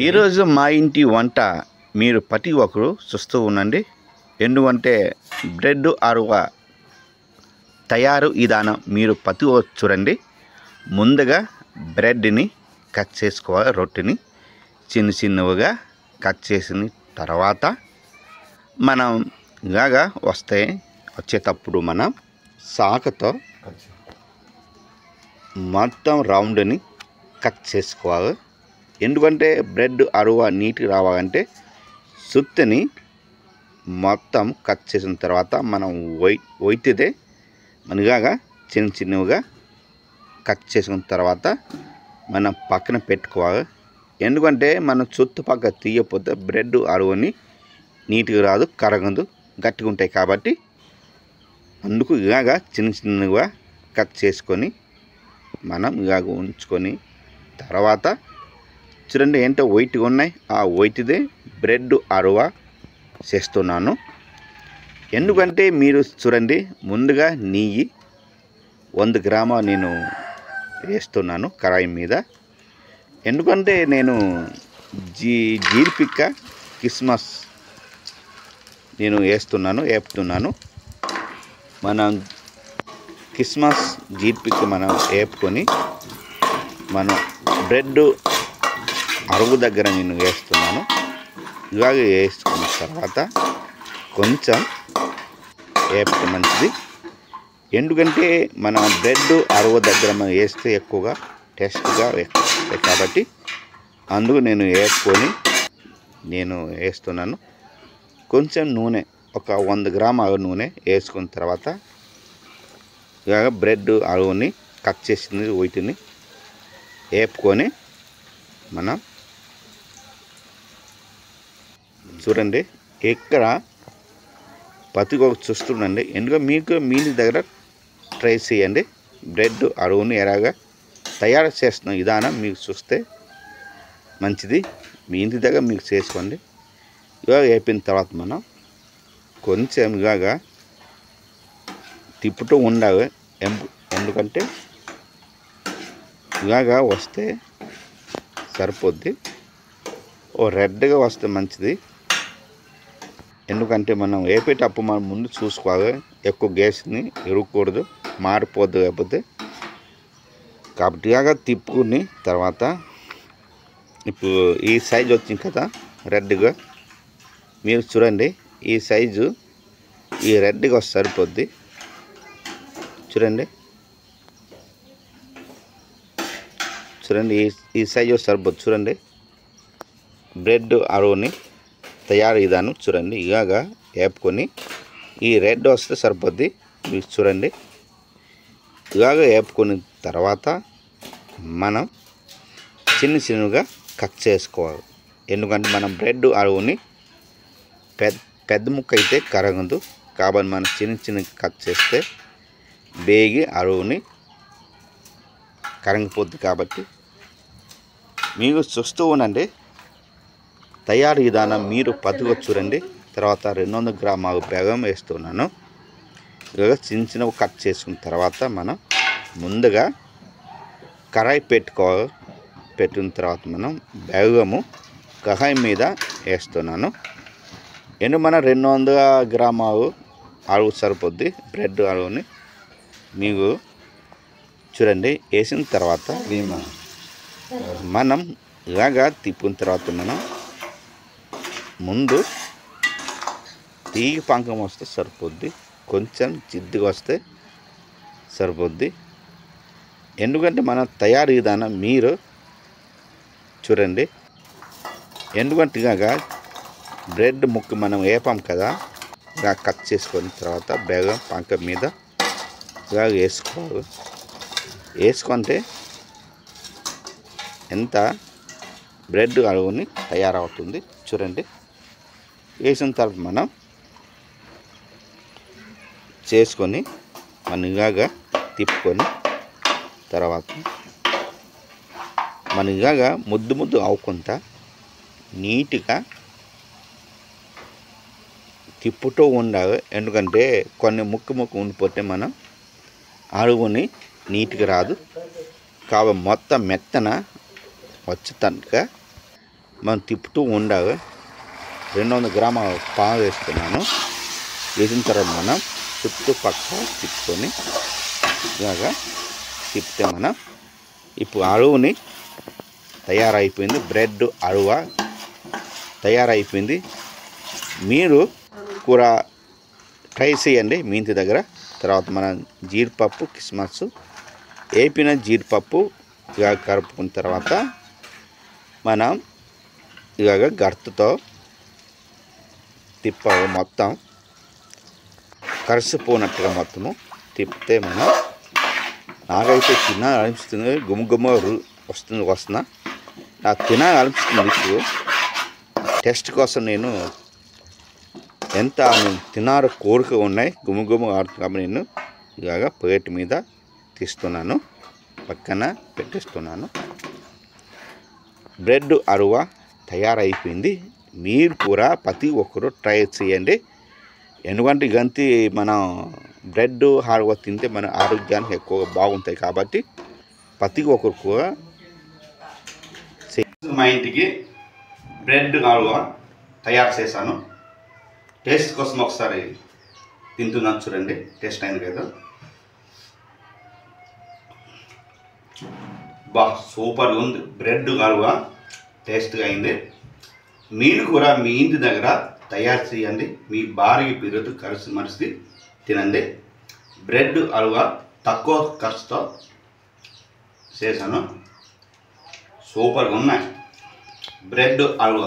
ఈరోజు మా ఇంటి వంట మీరు ప్రతి ఒక్కరు చూస్తూ ఉండండి. ఎందుకంటే బ్రెడ్ అరువ తయారు విధానం మీరు ప్రతి ఒక్కరు చూడండి. ముందుగా బ్రెడ్ని కట్ చేసుకోవాలి. రొట్టెని చిన్న చిన్నవిగా కట్ చేసిన తర్వాత మనం ఇలాగా వచ్చేటప్పుడు మనం సాకుతో మొత్తం రౌండ్ని కట్ చేసుకోవాలి. ఎందుకంటే బ్రెడ్ అరువ నీట్గా రావాలంటే సుత్తిని మొత్తం కట్ చేసిన తర్వాత మనం వైతిదే మనగా చిన్న చిన్నవిగా కట్ చేసిన తర్వాత మనం పక్కన పెట్టుకోవాలి. ఎందుకంటే మనం చుట్టుపక్కల తీయకపోతే బ్రెడ్ అరువని నీట్గా రాదు, కరగదు, గట్టిగా ఉంటాయి. కాబట్టి అందుకు ఇలాగా చిన్న చిన్నగా కట్ చేసుకొని మనం ఇలాగ ఉంచుకొని తర్వాత చూడండి ఏంటో వైట్గా ఉన్నాయి. ఆ వైట్దే బ్రెడ్ అరువ చేస్తున్నాను. ఎందుకంటే మీరు చూడండి ముందుగా నెయ్యి 100 గ్రాములు నేను వేస్తున్నాను కడాయి మీద. ఎందుకంటే నేను జీడిపిక్క కిస్మస్ నేను వేపుతున్నాను. మనం కిస్మస్ జీడిపిక్క మనం వేపుకొని మనం బ్రెడ్ అరుగు దగ్గర నేను వేస్తున్నాను. ఇలాగే వేసుకున్న తర్వాత కొంచెం వేపితే మంచిది. ఎందుకంటే మన బ్రెడ్ అరుగు దగ్గర మనం వేస్తే ఎక్కువగా టేస్ట్గా వేస్తాయి. కాబట్టి అందుకు నేను వేసుకొని నేను వేస్తున్నాను. కొంచెం నూనె ఒక 100 గ్రాముల నూనె వేసుకున్న తర్వాత ఇలాగ బ్రెడ్ అరువుని కట్ చేసింది వీటిని వేపుకొని మనం చూడండి ఎక్కడ పతికొక చూస్తుండండి. ఎందుకంటే మీకు మీ దగ్గర ట్రై చేయండి. బ్రెడ్ అరువుని ఎలాగా తయారు చేస్తున్న విధానం మీకు చూస్తే మంచిది. మీ ఇంటి దగ్గర మీకు చేసుకోండి. ఇలాగ వేపిన తర్వాత మనం కొంచెం ఇలాగా తిప్పుతూ ఉండాలి. ఎందుకంటే ఇలాగా వస్తే సరిపోద్ది. రెడ్గా వస్తే మంచిది. ఎందుకంటే మనం వేపేటప్పుడు మనం ముందు చూసుకోవాలి. ఎక్కువ గ్యాస్ని ఇరుక్కూడదు, మారిపోద్దు లేకపోతే. కాబట్టి ఇలాగా తిప్పుకుని తర్వాత ఇప్పుడు ఈ సైజు వచ్చింది కదా రెడ్గా, మీరు చూడండి ఈ సైజు ఈ రెడ్గా వస్తే సరిపోద్ది. చూడండి ఈ సైజు సరిపోద్ది. చూడండి బ్రెడ్ అరువుని తయారు విధానం చూడండి. ఇలాగా వేపుకొని ఈ రెడ్ వస్తే సరిపోద్ది. మీరు చూడండి ఇలాగ వేపుకొని తర్వాత మనం చిన్న చిన్నగా కట్ చేసుకోవాలి. ఎందుకంటే మనం బ్రెడ్ అరువుని పెద్ద ముక్క అయితే కరగదు. కాబట్టి మనం చిన్న కట్ చేస్తే బేగి అరువుని కరగిపోద్ది. కాబట్టి మీరు చూస్తూ ఉండండి తయారు విధానం మీరు పతిగా చూడండి. తర్వాత 200 గ్రాముల బెల్లం వేస్తున్నాను. ఇలాగ చిన్నవి కట్ చేసుకున్న తర్వాత మనం ముందుగా కడాయి పెట్టిన తర్వాత మనం బెల్లము కడాయి మీద వేస్తున్నాను. ఎందుకు మనం 200 గ్రాములు అరువు సరిపోద్ది బ్రెడ్ అరువుని. మీకు చూడండి వేసిన తర్వాత మనం ఇలాగా తిప్పిన తర్వాత మనం ముందు తీగ పాకం వస్తే సరిపోద్ది, కొంచెం జిడ్డుగా వస్తే సరిపోద్ది. ఎందుకంటే మన తయారు విధానం మీరు చూడండి. ఎందుకంటే ఇలాగా బ్రెడ్ ముక్క మనం వేపాం కదా, ఇలా కట్ చేసుకున్న తర్వాత బెల్లం పాకం మీద ఇలా వేసుకోవాలి. వేసుకుంటే ఎంత బ్రెడ్ అరువుని తయారవుతుంది. చూడండి వేసిన తర్వాత మనం చేసుకొని మనం ఇలాగా తిప్పుకొని తర్వాత మన ఇలాగా ముద్దు అవ్వకుండా నీట్గా తిప్పుతూ ఉండాలి. ఎందుకంటే కొన్ని ముక్క ఉండిపోతే మనం అరువుని నీట్గా రాదు. కాబట్టి మొత్తం మెత్తన వచ్చేటట్టుగా మనం తిప్పుతూ ఉండాలి. 200 గ్రాముల పాలు వేస్తున్నాను. వేసిన తర్వాత మనం చుట్టుపక్క తిప్పుకొని ఇలాగా తిప్పితే మనం ఇప్పుడు అరువుని తయారైపోయింది. బ్రెడ్ అరువ తయారైపోయింది. మీరు కూడా ట్రై చేయండి మీ ఇంటి దగ్గర. తర్వాత మనం జీడిపప్పు కిస్మస్ వేపిన జీడిపప్పు ఇలాగ కలుపుకున్న తర్వాత మనం ఇలాగ గర్తుతో తిప్పాలి. మొత్తం కలిసిపోయినట్టుగా మొత్తము తిప్పితే మనం నాకైతే తినాలనిపిస్తుంది. గుమ్మ వస్తున్నా నాకు తినాలనిపిస్తుంది. ఇప్పుడు టెస్ట్ కోసం నేను ఎంత తినారు కోరిక ఉన్నాయి. గుమ్మ ఆడుతున్నా. నేను ఇలాగ ప్లేట్ మీద తీస్తున్నాను, పక్కన పెట్టేస్తున్నాను. బ్రెడ్ అరువ తయారైపోయింది. మీరు కూడా ప్రతి ఒక్కరు ట్రై చేయండి. ఎందుకంటే గంతి మనం బ్రెడ్ అరువ తింటే మన ఆరోగ్యానికి ఎక్కువ బాగుంటాయి కాబట్టి ప్రతి ఒక్కరు కూడా మా ఇంటికి బ్రెడ్ అరువ తయారు చేశాను. టేస్ట్ కోసం ఒకసారి తింటున్నాను, చూడండి టేస్ట్ అయింది కదా. సూపర్ ఉంది. బ్రెడ్ అరువ టేస్ట్గా అయింది. మీరు కూడా మీ ఇంటి దగ్గర తయారు చేయండి. మీ భార్య పిల్లలతో కలిసి తినండి. బ్రెడ్ అరువ తక్కువ ఖర్చుతో చేశాను. సూపర్గా ఉన్నాయి బ్రెడ్ అరువ.